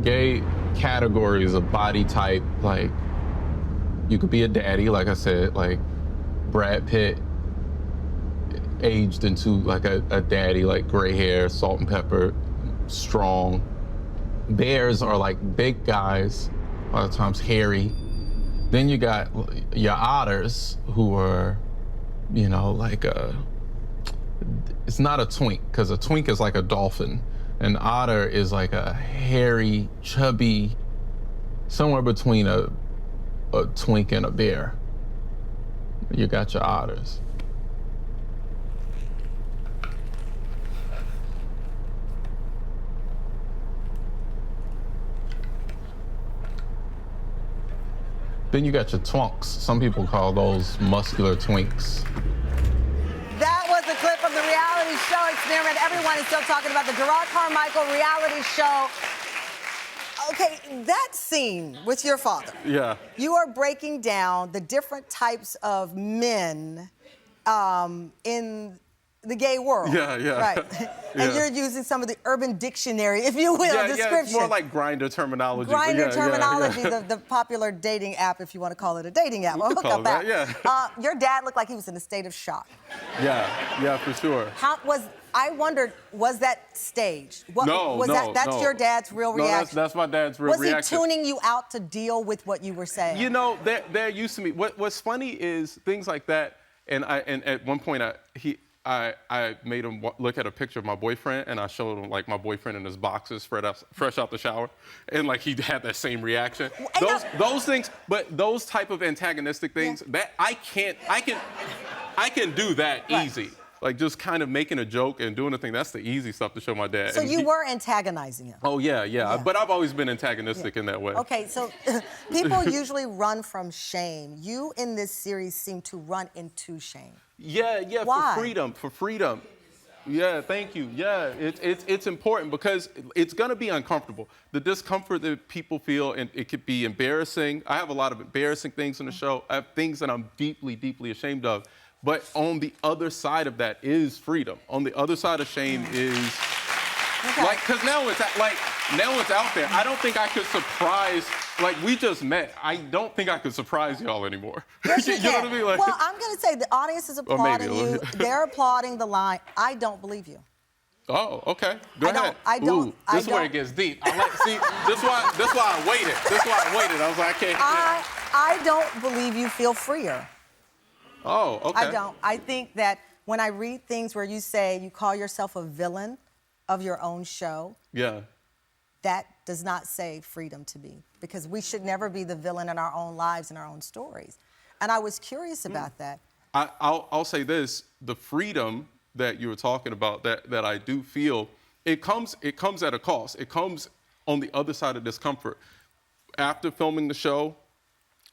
gay categories of body type, like you could be a daddy, like I said, like Brad Pitt aged into like a daddy, like gray hair, salt and pepper, strong. Bears are like big guys, a lot of times hairy. Then you got your otters, who are, you know, like it's not a twink, because a twink is like a dolphin. An otter is like a hairy, chubby, somewhere between a twink and a bear. You got your otters. Then you got your twunks. Some people call those muscular twinks. That was a clip from the reality show experiment. Everyone is still talking about the Jerrod Carmichael Reality Show. Okay, that scene with your father. Yeah. You are breaking down the different types of men in the gay world. Yeah, yeah. Right. And you're using some of the urban dictionary, if you will, description. Yeah, it's more like grinder terminology. Grinder terminology, the popular dating app, if you want to call it a dating app. We could call it that, yeah. Your dad looked like he was in a state of shock. Yeah, for sure. I wondered, was that staged? No. That's your dad's real reaction? No, that's my dad's real reaction. Was he tuning you out to deal with what you were saying? You know, there used to be, what's funny is things like that, and at one point I made him look at a picture of my boyfriend, and I showed him like my boyfriend in his boxers, fresh out the shower, and like he had that same reaction. Those things, but those type of antagonistic things, that I can do that easy. Like just kind of making a joke and doing a thing. That's the easy stuff to show my dad. So you were antagonizing him. Oh yeah. But I've always been antagonistic in that way. Okay, so people usually run from shame. You in this series seem to run into shame. Yeah. Why? For freedom. Yeah, thank you. Yeah, it's important because it's gonna be uncomfortable. The discomfort that people feel, and it could be embarrassing. I have a lot of embarrassing things in the show. I have things that I'm deeply, deeply ashamed of. But on the other side of that is freedom. On the other side of shame is, like, because now it's out there. I don't think I could surprise, like, we just met. I don't think I could surprise y'all anymore. Yes, you know what I mean? Like, well, I'm going to say the audience is applauding you. They're applauding the line. I don't believe you. Oh, okay. Go ahead. I don't. Ooh, this is where it gets deep. See, this is why I waited. I was like, okay. I don't believe you feel freer. Oh, okay. I don't. I think that when I read things where you say you call yourself a villain of your own show, that does not say freedom to me, because we should never be the villain in our own lives and our own stories. And I was curious about that. I'll say this: the freedom that you were talking about, that I do feel, it comes at a cost. It comes on the other side of discomfort. After filming the show,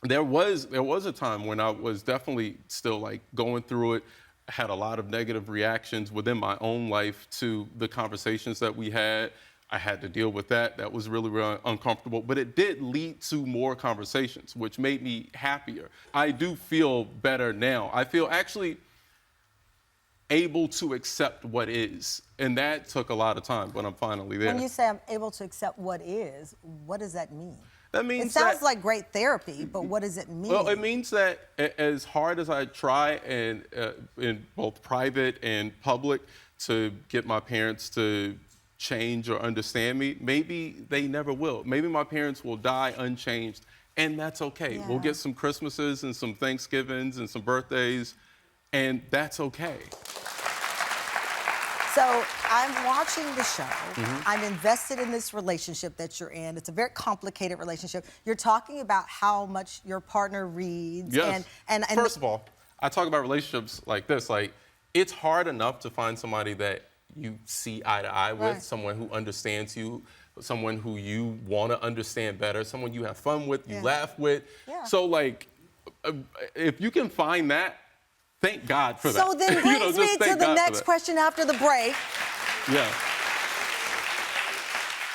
there was a time when I was definitely still like going through it. I had a lot of negative reactions within my own life to the conversations that we had. I had to deal with that. That was really, really uncomfortable. But it did lead to more conversations, which made me happier. I do feel better now. I feel actually able to accept what is. And that took a lot of time, but I'm finally there. When you say I'm able to accept what is, what does that mean? That means it sounds like great therapy, but what does it mean? Well, it means that as hard as I try and in both private and public to get my parents to change or understand me, maybe they never will. Maybe my parents will die unchanged, and that's okay. We'll get some Christmases and some Thanksgivings and some birthdays, and that's okay. So I'm watching the show. I'm invested in this relationship that you're in. It's a very complicated relationship. You're talking about how much your partner reads. Yes. And first of all, I talk about relationships like this. Like, it's hard enough to find somebody that you see eye to eye with, someone who understands you, someone who you want to understand better, someone you have fun with, you laugh with. So, like, if you can find that, thank God for that. So then brings me to the next question after the break. Yeah.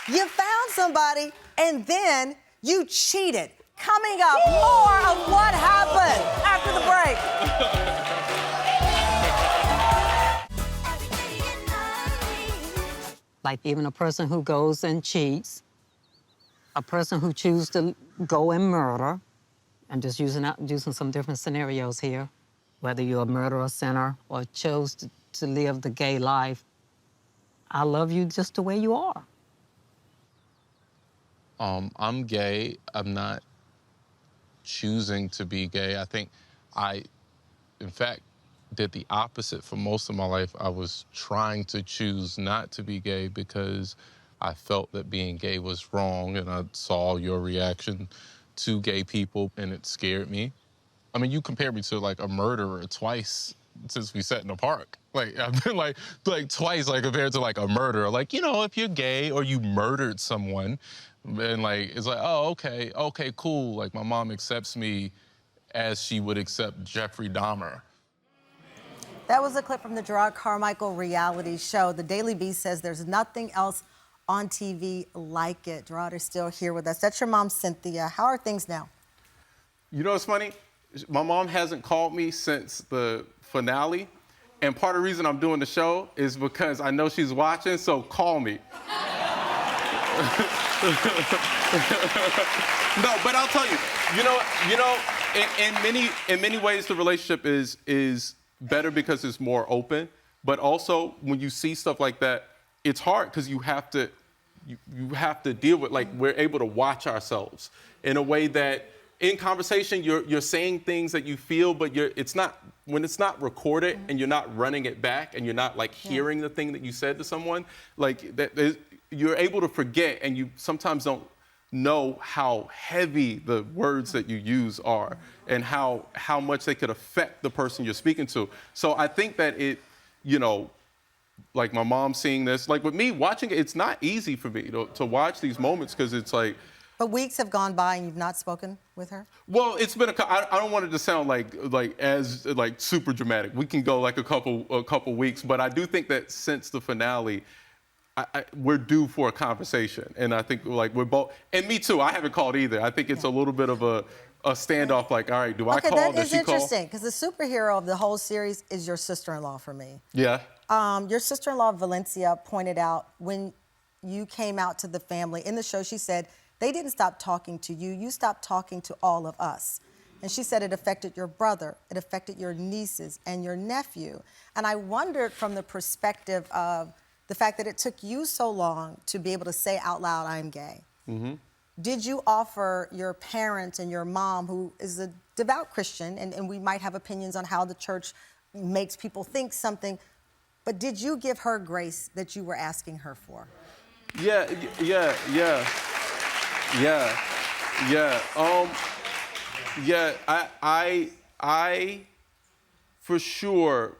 You found somebody, and then you cheated. Coming up, more of what happened after the break. Like even a person who goes and cheats, a person who chooses to go and murder, and just using some different scenarios here, whether you're a murderer, sinner, or chose to live the gay life, I love you just the way you are. I'm gay. I'm not choosing to be gay. I think in fact, did the opposite for most of my life. I was trying to choose not to be gay because I felt that being gay was wrong, and I saw your reaction to gay people, and it scared me. I mean, you compared me to, like, a murderer twice since we sat in the park. Like, I've been, like twice, like, compared to, like, a murderer. Like, you know, if you're gay or you murdered someone, and, like, it's like, oh, okay, cool. Like, my mom accepts me as she would accept Jeffrey Dahmer. That was a clip from the Jerrod Carmichael Reality Show. The Daily Beast says there's nothing else on TV like it. Jerrod is still here with us. That's your mom, Cynthia. How are things now? You know what's funny? My mom hasn't called me since the finale, and part of the reason I'm doing the show is because I know she's watching, so call me. No, but I'll tell you, in many ways the relationship is better because it's more open, but also when you see stuff like that, it's hard because you have to deal with, like, we're able to watch ourselves in a way that in conversation you're saying things that you feel, but when it's not recorded and you're not running it back and you're not, like, hearing the thing that you said to someone, like, you're able to forget, and you sometimes don't know how heavy the words that you use are and how much they could affect the person you're speaking to. So I think that like my mom seeing this, like with me watching it, it's not easy for me to watch these moments because it's like. But weeks have gone by and you've not spoken with her? Well, it's been I don't want it to sound like super dramatic. We can go like a couple weeks, but I do think that since the finale, we're due for a conversation, and I think, like, we're both, and me too. I haven't called either. I think it's a little bit of a standoff. Like, all right, do I call? Okay, that Does is she call? interesting because the superhero of the whole series is your sister-in-law for me. Yeah. Your sister-in-law Valencia pointed out when you came out to the family in the show. She said they didn't stop talking to you. You stopped talking to all of us. And she said it affected your brother, it affected your nieces and your nephew. And I wondered from the perspective of the fact that it took you so long to be able to say out loud, I'm gay. Mm-hmm. Did you offer your parents and your mom, who is a devout Christian, and we might have opinions on how the church makes people think something, but did you give her grace that you were asking her for? Yeah. I for sure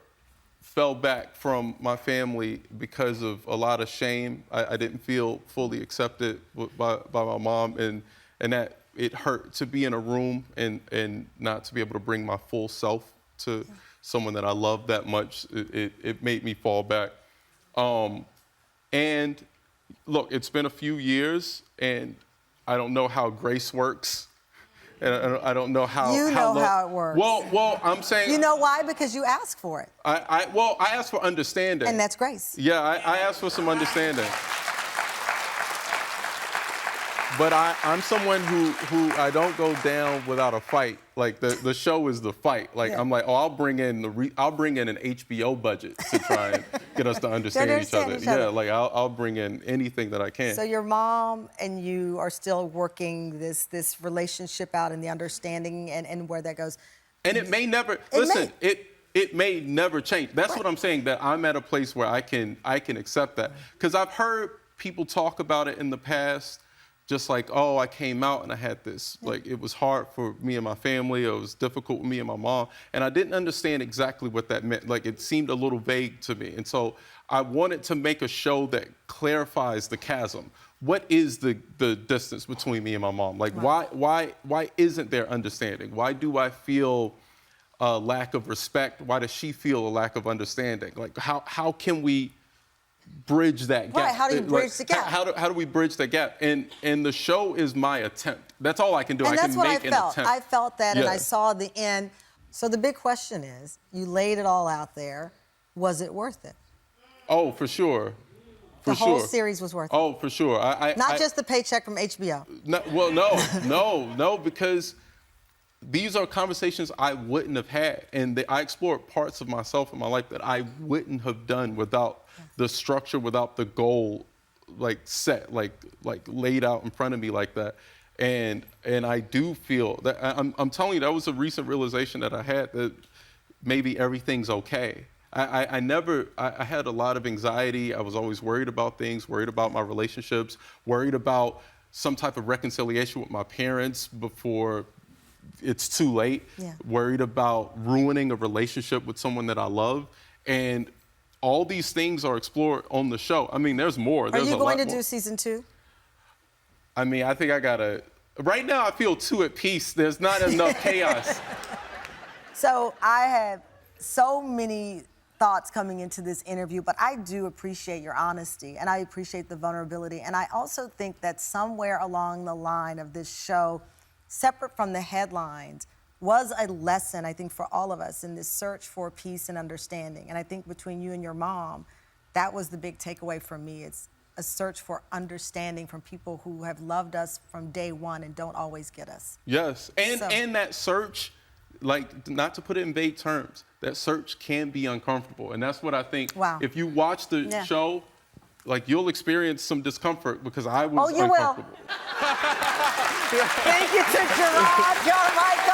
fell back from my family because of a lot of shame. I didn't feel fully accepted by my mom, and that it hurt to be in a room and not to be able to bring my full self to someone that I love that much. It made me fall back. And look, it's been a few years, and I don't know how grace works. And I don't know how. You know how it works. Well, I'm saying. You know why? Because you asked for it. I asked for understanding. And that's grace. Yeah, I asked for some understanding. But I'm someone who I don't go down without a fight. Like the show is the fight. Like I'm like, I'll bring in an HBO budget to try and get us to understand each other. Yeah, like I'll bring in anything that I can. So your mom and you are still working this relationship out and the understanding and where that goes. And it may never it may never change. That's what I'm saying, that I'm at a place where I can accept that. Because I've heard people talk about it in the past. Just like, oh, I came out and I had this, like, it was hard for me and my family, or it was difficult with me and my mom, and I didn't understand exactly what that meant. Like, it seemed a little vague to me. And so I wanted to make a show that clarifies the chasm. What is the distance between me and my mom? Like, why isn't there understanding? Why do I feel a lack of respect? Why does she feel a lack of understanding? Like, how can we bridge that gap? Right, how do you bridge the gap? How do we bridge that gap? And the show is my attempt. That's all I can do. And that's what I felt. Attempt. I felt that, and I saw the end. So the big question is, you laid it all out there. Was it worth it? Oh, for sure. The whole series was worth it. Oh, for sure. Not just the paycheck from HBO. No, because these are conversations I wouldn't have had, and I explored parts of myself in my life that I wouldn't have done without the structure, without the goal, like set, like laid out in front of me like that. And I do feel that I'm telling you, that was a recent realization that I had, that maybe everything's okay. I had a lot of anxiety. I was always worried about things, worried about my relationships, worried about some type of reconciliation with my parents before it's too late, worried about ruining a relationship with someone that I love. And all these things are explored on the show. I mean, there's more. Are you going to do season 2? I mean, I think I gotta, right now I feel too at peace. There's not enough chaos. So I had so many thoughts coming into this interview, but I do appreciate your honesty and I appreciate the vulnerability. And I also think that somewhere along the line of this show, separate from the headlines, was a lesson, I think, for all of us in this search for peace and understanding. And I think between you and your mom, that was the big takeaway for me. It's a search for understanding from people who have loved us from day one and don't always get us. Yes, and that search, like, not to put it in vague terms, that search can be uncomfortable. And that's what I think. Wow. If you watch the show, like, you'll experience some discomfort because I was uncomfortable. Thank you to Jerrod Carmichael.